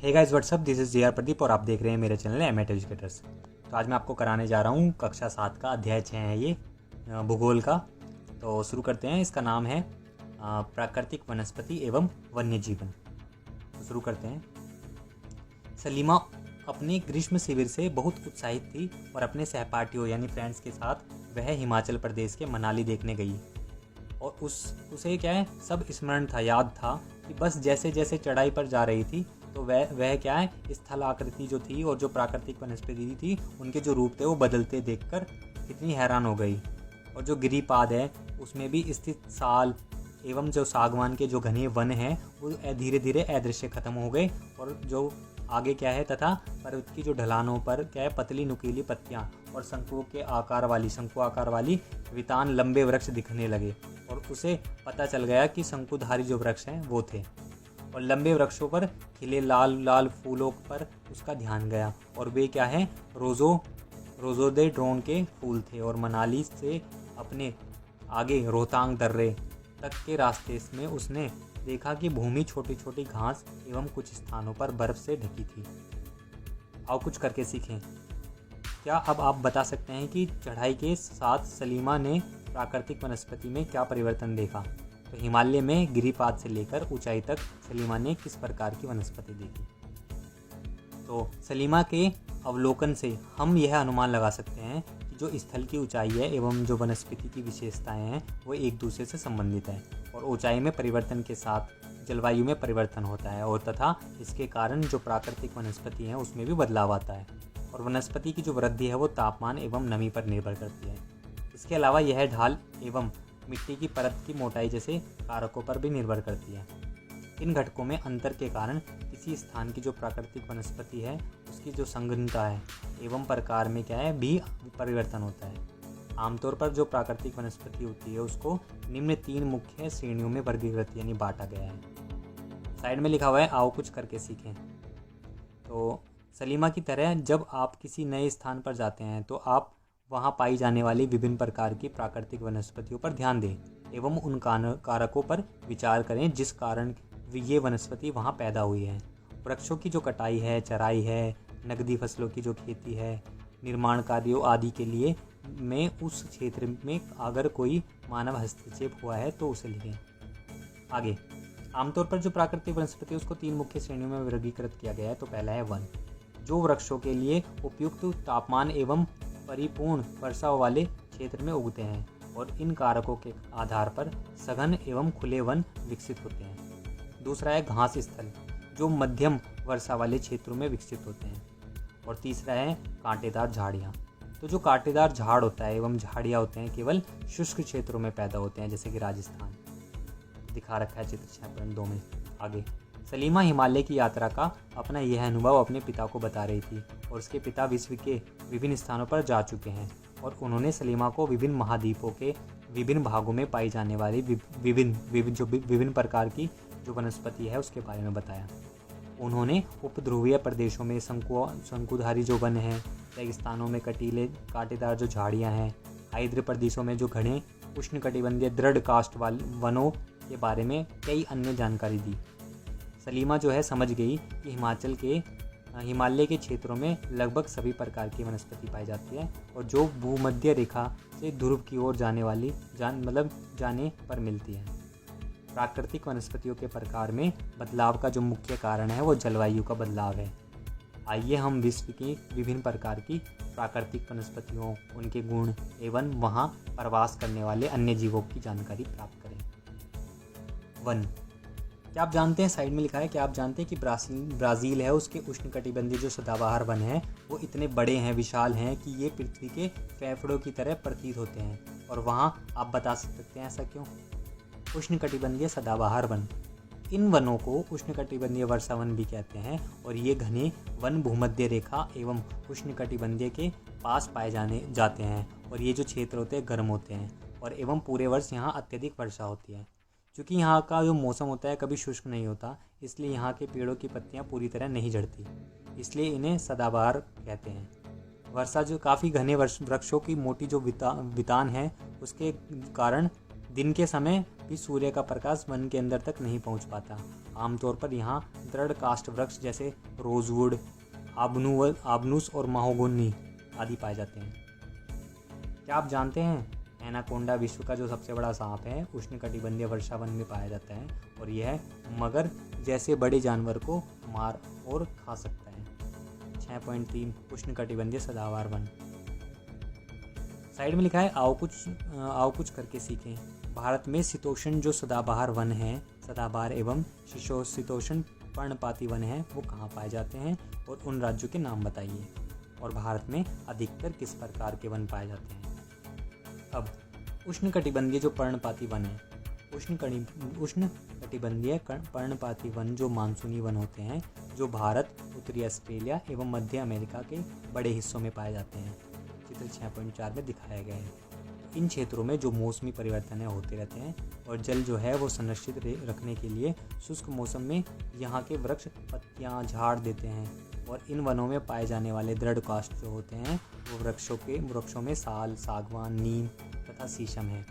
Hey guys what's up, this is J R Pradeep और आप देख रहे हैं मेरे चैनल एमएट एजुकेटर्स। तो आज मैं आपको कराने जा रहा हूँ कक्षा 7 का अध्याय 6 है ये भूगोल का। तो शुरू करते हैं। इसका नाम है प्राकृतिक वनस्पति एवं वन्य जीवन। तो शुरू करते हैं। सलीमा अपने ग्रीष्म शिविर से बहुत उत्साहित थी और अपने सहपाठियों यानी फ्रेंड्स के साथ वह हिमाचल प्रदेश के मनाली देखने गई। और उसे क्या है, सब स्मरण था, याद था कि बस जैसे जैसे चढ़ाई पर जा रही थी तो वह क्या है, स्थल आकृति जो थी और जो प्राकृतिक वनस्पति थी उनके जो रूप थे वो बदलते देखकर कितनी हैरान हो गई। और जो गिरिपाद है उसमें भी स्थित साल एवं जो सागवान के जो घने वन हैं वो धीरे धीरे अदृश्य खत्म हो गए। और जो आगे क्या है, तथा पर्वत की जो ढलानों पर क्या है, पतली नुकीली पत्तियां और शंकु आकार वाली वितान लंबे वृक्ष दिखने लगे। और उसे पता चल गया कि शंकुधारी जो वृक्ष हैं वो थे। और लंबे वृक्षों पर खिले लाल लाल फूलों पर उसका ध्यान गया। और वे क्या है, रोजोडेंड्रोन के फूल थे। और मनाली से अपने आगे रोहतांग दर्रे तक के रास्ते में उसने देखा कि भूमि छोटी छोटी घास एवं कुछ स्थानों पर बर्फ से ढकी थी। आओ कुछ करके सीखें। क्या अब आप बता सकते हैं कि चढ़ाई के साथ सलीमा ने प्राकृतिक वनस्पति में क्या परिवर्तन देखा? तो हिमालय में गिरिपाद से लेकर ऊंचाई तक सलीमा ने किस प्रकार की वनस्पति देखी? तो सलीमा के अवलोकन से हम यह अनुमान लगा सकते हैं कि जो स्थल की ऊंचाई है एवं जो वनस्पति की विशेषताएं हैं वो एक दूसरे से संबंधित है। और ऊंचाई में परिवर्तन के साथ जलवायु में परिवर्तन होता है और तथा इसके कारण जो प्राकृतिक वनस्पति हैं उसमें भी बदलाव आता है। और वनस्पति की जो वृद्धि है वो तापमान एवं नमी पर निर्भर करती है। इसके अलावा यह ढाल एवं मिट्टी की परत की मोटाई जैसे कारकों पर भी निर्भर करती है। इन घटकों में अंतर के कारण किसी स्थान की जो प्राकृतिक वनस्पति है उसकी जो संघनता है एवं प्रकार में क्या है भी परिवर्तन होता है। आमतौर पर जो प्राकृतिक वनस्पति होती है उसको निम्न 3 मुख्य श्रेणियों में वर्गीकृत यानी बांटा गया है। साइड में लिखा हुआ है, आओ कुछ करके सीखें। तो सलीमा की तरह जब आप किसी नए स्थान पर जाते हैं तो आप वहाँ पाई जाने वाली विभिन्न प्रकार की प्राकृतिक वनस्पतियों पर ध्यान दें एवं उन कारकों पर विचार करें जिस कारण ये वनस्पति वहाँ पैदा हुई है। वृक्षों की जो कटाई है, चराई है, नकदी फसलों की जो खेती है, निर्माण कार्यों आदि के लिए में उस क्षेत्र में अगर कोई मानव हस्तक्षेप हुआ है तो उसे लिखें। आगे, आमतौर पर जो प्राकृतिक वनस्पति है उसको 3 मुख्य श्रेणियों में वर्गीकृत किया गया है। तो पहला है वन, जो वृक्षों के लिए उपयुक्त तापमान एवं परिपूर्ण वर्षा वाले क्षेत्र में उगते हैं और इन कारकों के आधार पर सघन एवं खुले वन विकसित होते हैं। दूसरा है घास स्थल, जो मध्यम वर्षा वाले क्षेत्रों में विकसित होते हैं। और तीसरा है कांटेदार झाड़ियाँ। तो जो कांटेदार झाड़ होता है एवं झाड़ियाँ होते हैं केवल शुष्क क्षेत्रों में पैदा होते हैं, जैसे कि राजस्थान। दिखा रखा है चित्र 6.2 में। आगे, सलीमा हिमालय की यात्रा का अपना यह अनुभव अपने पिता को बता रही थी। और उसके पिता विश्व के विभिन्न स्थानों पर जा चुके हैं और उन्होंने सलीमा को विभिन्न महाद्वीपों के विभिन्न भागों में पाई जाने वाली विभिन्न प्रकार की जो वनस्पति है उसके बारे में बताया। उन्होंने उपध्रुवीय प्रदेशों में शंकुधारी जो वन है, रेगिस्तानों में कटीले कांटेदार जो झाड़ियाँ हैं, आर्द्र प्रदेशों में जो घने उष्णकटिबंधीय दृढ़ काष्ठ वाले वनों के बारे में कई अन्य जानकारी दी। सलीमा जो है समझ गई कि हिमालय के क्षेत्रों में लगभग सभी प्रकार की वनस्पति पाई जाती है और जो भूमध्य रेखा से ध्रुव की ओर जाने पर मिलती है। प्राकृतिक वनस्पतियों के प्रकार में बदलाव का जो मुख्य कारण है वो जलवायु का बदलाव है। आइए हम विश्व की विभिन्न प्रकार की प्राकृतिक वनस्पतियों, उनके गुण एवं वहाँ प्रवास करने वाले अन्य जीवों की जानकारी प्राप्त करें। वन, क्या आप जानते हैं, साइड में लिखा है, क्या आप जानते हैं कि ब्राज़ील है उसके उष्णकटिबंधीय जो सदाबहार वन है वो इतने बड़े हैं, विशाल हैं कि ये पृथ्वी के फेफड़ों की तरह प्रतीत होते हैं। और वहाँ आप बता सकते हैं ऐसा क्यों? उष्णकटिबंधीय सदाबहार वन, इन वनों को उष्णकटिबंधीय वर्षा वन भी कहते हैं। और ये घने वन भूमध्य रेखा एवं उष्णकटिबंधीय के पास पाए जाते हैं। और ये जो क्षेत्र होते हैं गर्म होते हैं और एवं पूरे वर्ष यहाँ अत्यधिक वर्षा होती है। क्योंकि यहाँ का जो मौसम होता है कभी शुष्क नहीं होता, इसलिए यहाँ के पेड़ों की पत्तियाँ पूरी तरह नहीं झड़ती, इसलिए इन्हें सदाबहार कहते हैं। वर्षा जो काफ़ी घने वृक्षों की मोटी जो वितान है उसके कारण दिन के समय भी सूर्य का प्रकाश वन के अंदर तक नहीं पहुंच पाता। आमतौर पर यहाँ दृढ़ काष्ठ वृक्ष जैसे रोजवुड, आबनूस और महोगनी आदि पाए जाते हैं। क्या आप जानते हैं एनाकोंडा विश्व का जो सबसे बड़ा सांप है उष्णकटिबंधीय वर्षा वन में पाया जाता है और यह मगर जैसे बड़े जानवर को मार और खा सकता है। 6.3 उष्णकटिबंधीय सदाबहार वन। साइड में लिखा है आओ कुछ करके सीखें। भारत में शीतोष्ण जो सदाबहार वन है, सदाबहार एवं शीतोष्ण पर्णपाती वन है, वो कहाँ पाए जाते हैं और उन राज्यों के नाम बताइए। और भारत में अधिकतर किस प्रकार के वन पाए जाते हैं। अब उष्णकटिबंधीय जो पर्णपाती वन है, उष्णकटिबंधीय पर्णपाती वन जो मानसूनी वन होते हैं, जो भारत, उत्तरी ऑस्ट्रेलिया एवं मध्य अमेरिका के बड़े हिस्सों में पाए जाते हैं, चित्र 6.4 में दिखाया गया है। इन क्षेत्रों में जो मौसमी परिवर्तन होते रहते हैं और जल जो है वो संरक्षित रखने के लिए शुष्क मौसम में यहाँ के वृक्ष पत्तियाँ झाड़ देते हैं। और इन वनों में पाए जाने वाले दृढ़ काष्ठ जो होते हैं वो वृक्षों में साल, सागवान, नीम तथा शीशम है।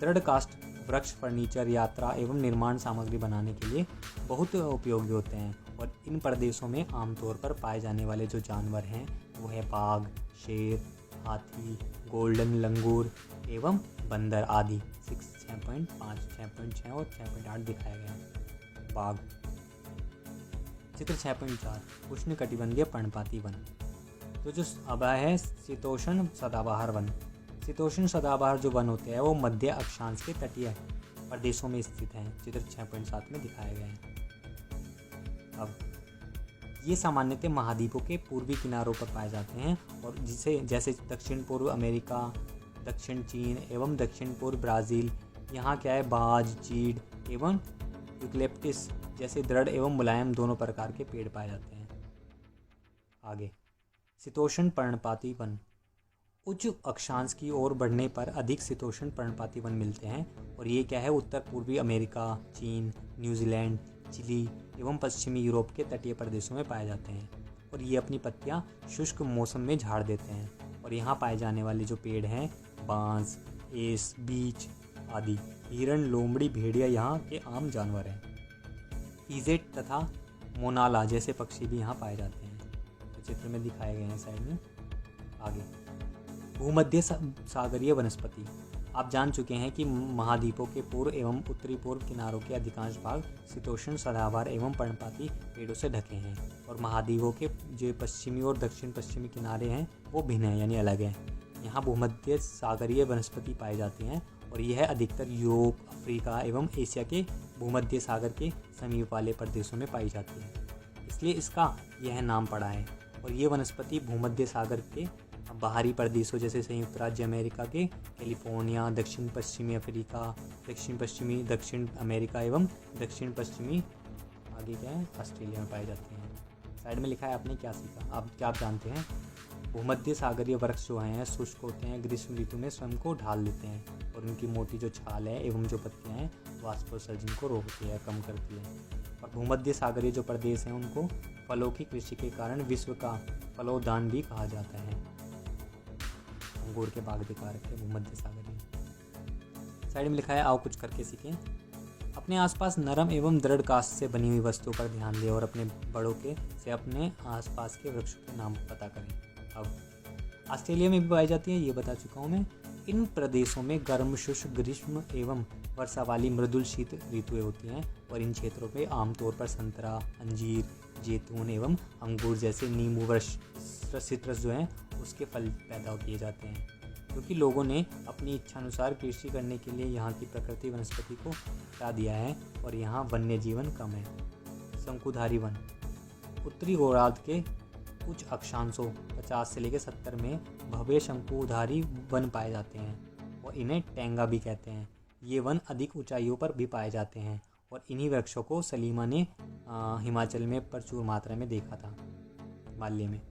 दृढ़ काष्ठ वृक्ष फर्नीचर, यात्रा एवं निर्माण सामग्री बनाने के लिए बहुत उपयोगी होते हैं। और इन प्रदेशों में आमतौर पर पाए जाने वाले जो जानवर हैं वो है बाघ, शेर, हाथी, गोल्डन लंगूर एवं बंदर आदि। 6.5, 6.6 और 6.8 दिखाया गया है। बाघ। चित्र 6.4 उष्णकटिबंधीय पर्णपाती वन। तो जो अब है शीतोष्ण सदाबहार वन। शीतोष्ण सदाबहार जो वन होते हैं वो मध्य अक्षांश के तटीय प्रदेशों में स्थित हैं, चित्र 6.7 में दिखाया गया है। अब ये सामान्यतः महाद्वीपों के पूर्वी किनारों पर पाए जाते हैं और जैसे दक्षिण पूर्व अमेरिका, दक्षिण चीन एवं दक्षिण पूर्व ब्राज़ील। यहाँ क्या है, बाज, चीड़ एवं यूकलिप्टस जैसे दृढ़ एवं मुलायम दोनों प्रकार के पेड़ पाए जाते हैं। आगे शीतोष्ण पर्णपाती वन। उच्च अक्षांश की ओर बढ़ने पर अधिक शीतोष्ण पर्णपाती वन मिलते हैं और ये क्या है, उत्तर पूर्वी अमेरिका, चीन, न्यूजीलैंड, चिली एवं पश्चिमी यूरोप के तटीय प्रदेशों में पाए जाते हैं। और ये अपनी पत्तियां शुष्क मौसम में झाड़ देते हैं। और यहाँ पाए जाने वाले जो पेड़ हैं बांस, एस, बीच आदि। हिरण, लोमड़ी, भेड़िया यहाँ के आम जानवर हैं। ईजेट तथा मोनाला जैसे पक्षी भी यहाँ पाए जाते हैं, तो चित्र में दिखाए गए हैं साइड में। आगे भूमध्य सागरीय वनस्पति। आप जान चुके हैं कि महाद्वीपों के पूर्व एवं उत्तरी पूर्व किनारों के अधिकांश भाग शीतोष्ण सदाबहार एवं पर्णपाती पेड़ों से ढके हैं और महाद्वीपों के जो पश्चिमी और दक्षिण पश्चिमी किनारे हैं वो भिन्न हैं यानी अलग हैं। यहाँ भूमध्य सागरीय वनस्पति पाई जाती हैं और यह अधिकतर यूरोप, अफ्रीका एवं एशिया के भूमध्य सागर के समीप वाले प्रदेशों में पाई जाती है, इसलिए इसका यह नाम पड़ा है। और ये वनस्पति भूमध्य सागर के बाहरी प्रदेशों जैसे संयुक्त राज्य अमेरिका के कैलिफोर्निया, दक्षिण पश्चिमी अफ्रीका, दक्षिण अमेरिका एवं दक्षिण पश्चिमी आगे क्या है ऑस्ट्रेलिया में पाई जाती हैं। साइड में लिखा है आपने क्या सीखा। आप क्या जानते हैं, भूमध्य सागरीय वृक्ष जो हैं शुष्क होते हैं, ग्रीष्म ऋतु में स्वयं को ढाल लेते हैं और उनकी मोटी जो छाल है एवं जो पत्तियां हैं वाष्पोत्सर्जन को रोकती है, कम करती है। और भूमध्य सागरीय जो प्रदेश हैं उनको फलों की कृषि के कारण विश्व का फलोद्यान भी कहा जाता है। अंगूर के बाग दिखा रखे भूमध्य सागरीय। साइड में लिखा है आओ कुछ करके सीखें। अपने आसपास नरम एवं दृढ़ काष्ठ से बनी हुई वस्तुओं पर ध्यान दें और अपने बड़ों से अपने आसपास के वृक्षों के नाम पता करें। अब ऑस्ट्रेलिया में भी पाई जाती है, ये बता चुका हूँ मैं। इन प्रदेशों में गर्म, शुष्क, ग्रीष्म एवं वर्षा वाली मृदुल शीत ऋतुएं होती हैं और इन क्षेत्रों में आमतौर पर संतरा, अंजीर, जैतून एवं अंगूर जैसे नींबू वृक्ष सिट्रस जो हैं उसके फल पैदा किए जाते हैं। क्योंकि लोगों ने अपनी इच्छानुसार कृषि करने के लिए यहाँ की प्रकृति वनस्पति को हटा दिया है और यहाँ वन्य जीवन कम है। शंकुधारी वन। उत्तरी गोलार्ध के कुछ अक्षांशों 50 से लेकर 70 में भव्य शंकुधारी वन पाए जाते हैं और इन्हें टेंगा भी कहते हैं। ये वन अधिक ऊंचाइयों पर भी पाए जाते हैं और इन्हीं वृक्षों को सलीमा ने हिमाचल में प्रचुर मात्रा में देखा था, हिमालय में।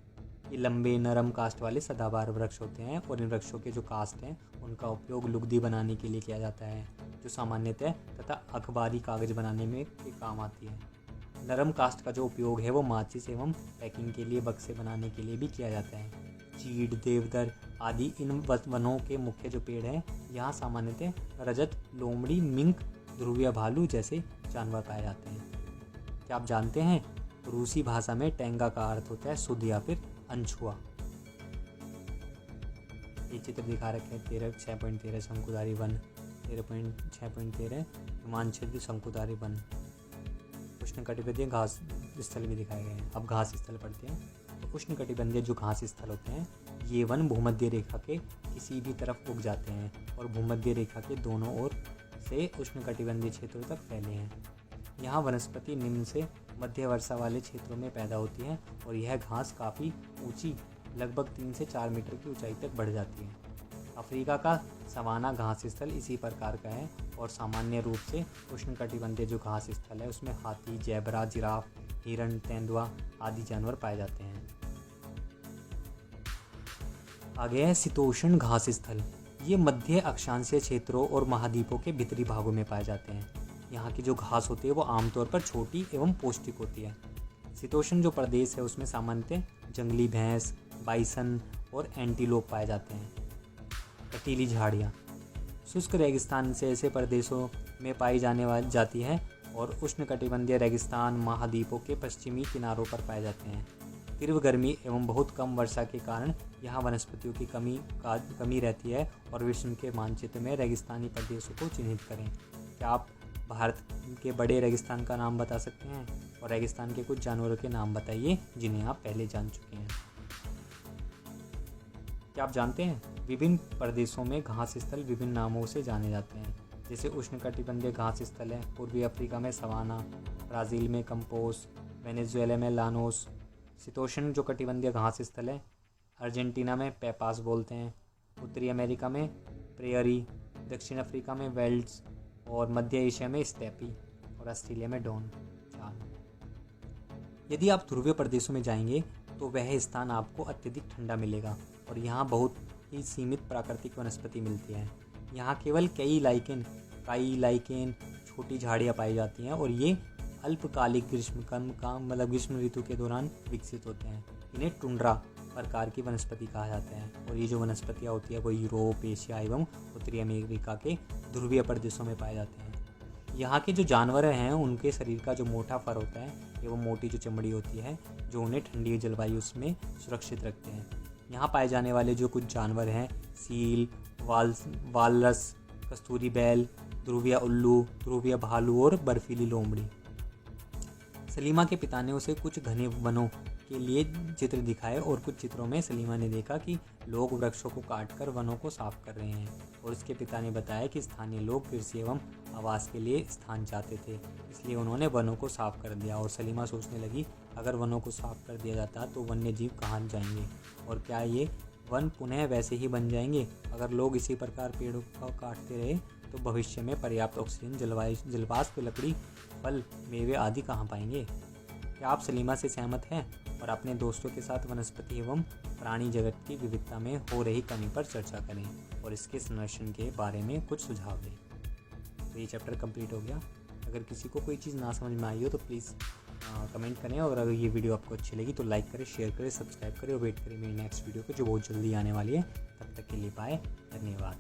ये लंबे नरम काष्ठ वाले सदाबहार वृक्ष होते हैं और इन वृक्षों के जो काष्ठ हैं उनका उपयोग लुगदी बनाने के लिए किया जाता है, जो सामान्यतः तथा अखबारी कागज बनाने में के काम आती है। नरम काष्ठ का जो उपयोग है वो माचिस एवं पैकिंग के लिए बक्से बनाने के लिए भी किया जाता है। चीड़, देवदार आदि इन वनों के मुख्य जो पेड़ हैं, यहाँ सामान्यतः रजत, लोमड़ी, मिंक, ध्रुवीय भालू जैसे जानवर पाए जाते हैं। क्या आप जानते हैं रूसी भाषा में टेंगा का अर्थ होता है शुद्ध या फिर अनछुआ। ये चित्र दिखा रखे हैं 6.13 शंकुधारी वन, 13.6.13 हिमांचल शंकुधारी वन। उष्णकटिबंधीय घास स्थल भी दिखाए गए हैं। अब घास स्थल पढ़ते हैं। तो उष्णकटिबंधीय जो घास स्थल होते हैं, ये वन भूमध्य रेखा के किसी भी तरफ उग जाते हैं और भूमध्य रेखा के दोनों ओर से उष्णकटिबंधीय क्षेत्रों तक फैले हैं। यहाँ वनस्पति निम्न से मध्य वर्षा वाले क्षेत्रों में पैदा होती है और यह घास काफ़ी ऊंची, लगभग 3 से 4 मीटर की ऊंचाई तक बढ़ जाती है। अफ्रीका का सवाना घास स्थल इसी प्रकार का है और सामान्य रूप से उष्णकटिबंधीय जो घास स्थल है उसमें हाथी, ज़ेबरा, जिराफ, हिरण, तेंदुआ आदि जानवर पाए जाते हैं। आगे है शीतोष्ण घास स्थल। ये मध्य अक्षांशीय क्षेत्रों और महाद्वीपों के भीतरी भागों में पाए जाते हैं। यहाँ की जो घास होती है वो आमतौर पर छोटी एवं पौष्टिक होती है। शीतोष्ण जो प्रदेश है उसमें सामान्यतः जंगली भैंस, बाइसन और एंटीलोप पाए जाते हैं। कटीली झाड़ियाँ शुष्क रेगिस्तान से ऐसे प्रदेशों में पाई जाती है और उष्णकटिबंधीय रेगिस्तान महाद्वीपों के पश्चिमी किनारों पर पाए जाते हैं। तीव्र गर्मी एवं बहुत कम वर्षा के कारण यहाँ वनस्पतियों की कमी रहती है और विश्व के मानचित्र में रेगिस्तानी प्रदेशों को चिन्हित करें। क्या आप भारत के बड़े रेगिस्तान का नाम बता सकते हैं और रेगिस्तान के कुछ जानवरों के नाम बताइए जिन्हें आप पहले जान चुके हैं। क्या आप जानते हैं विभिन्न प्रदेशों में घास स्थल विभिन्न नामों से जाने जाते हैं। जैसे उष्णकटिबंधीय घास स्थल है, पूर्वी अफ्रीका में सवाना, ब्राज़ील में कंपोस, वेनेजुएला में लानोस। शीतोष्ण जो कटिबंधीय घास स्थल है, अर्जेंटीना में पेपास बोलते हैं, उत्तरी अमेरिका में प्रेयरी, दक्षिण अफ्रीका में वेल्ड्स और मध्य एशिया में स्टेपी और ऑस्ट्रेलिया में डॉन। यदि आप ध्रुवीय प्रदेशों में जाएंगे तो वह स्थान आपको अत्यधिक ठंडा मिलेगा और यहाँ बहुत ही सीमित प्राकृतिक वनस्पति मिलती है। यहाँ केवल कई लाइकेन छोटी झाड़ियाँ पाई जाती हैं और ये अल्पकालिक ग्रीष्म ऋतु के दौरान विकसित होते हैं। इन्हें टुंड्रा प्रकार की वनस्पति कहा जाता है और ये जो वनस्पतियाँ होती है वो यूरोप, एशिया एवं उत्तरी अमेरिका के ध्रुवीय प्रदेशों में पाए जाते हैं। यहाँ के जो जानवर हैं उनके शरीर का जो मोटा फर होता है एवं मोटी जो चमड़ी होती है जो उन्हें ठंडी जलवायु में सुरक्षित रखते हैं। यहाँ पाए जाने वाले जो कुछ जानवर हैं सील, वालरस, कस्तूरी बैल, ध्रुवीय उल्लू, ध्रुवीय भालू और बर्फीली लोमड़ी। सलीमा के पिता ने उसे कुछ घने वनों के लिए चित्र दिखाए और कुछ चित्रों में सलीमा ने देखा कि लोग वृक्षों को काटकर वनों को साफ कर रहे हैं और उसके पिता ने बताया कि स्थानीय लोग कृषि एवं आवास के लिए स्थान चाहते थे, इसलिए उन्होंने वनों को साफ कर दिया। और सलीमा सोचने लगी अगर वनों को साफ कर दिया जाता तो वन्य जीव कहाँ जाएंगे और क्या ये वन पुनः वैसे ही बन जाएंगे। अगर लोग इसी प्रकार पेड़ों को काटते रहे तो भविष्य में पर्याप्त ऑक्सीजन, जलवाष्प, लकड़ी, फल, मेवे आदि कहाँ पाएंगे। क्या आप सलीमा से सहमत हैं और अपने दोस्तों के साथ वनस्पति एवं प्राणी जगत की विविधता में हो रही कमी पर चर्चा करें और इसके संरक्षण के बारे में कुछ सुझाव दें। तो ये चैप्टर कंप्लीट हो गया। अगर किसी को कोई चीज़ ना समझ में आई हो तो प्लीज़ कमेंट करें और अगर ये वीडियो आपको अच्छी लगी तो लाइक करें, शेयर करें, सब्सक्राइब करें और वेट करें मेरी नेक्स्ट वीडियो को जो बहुत जल्दी आने वाली है। तब तक के लिए बाय, धन्यवाद।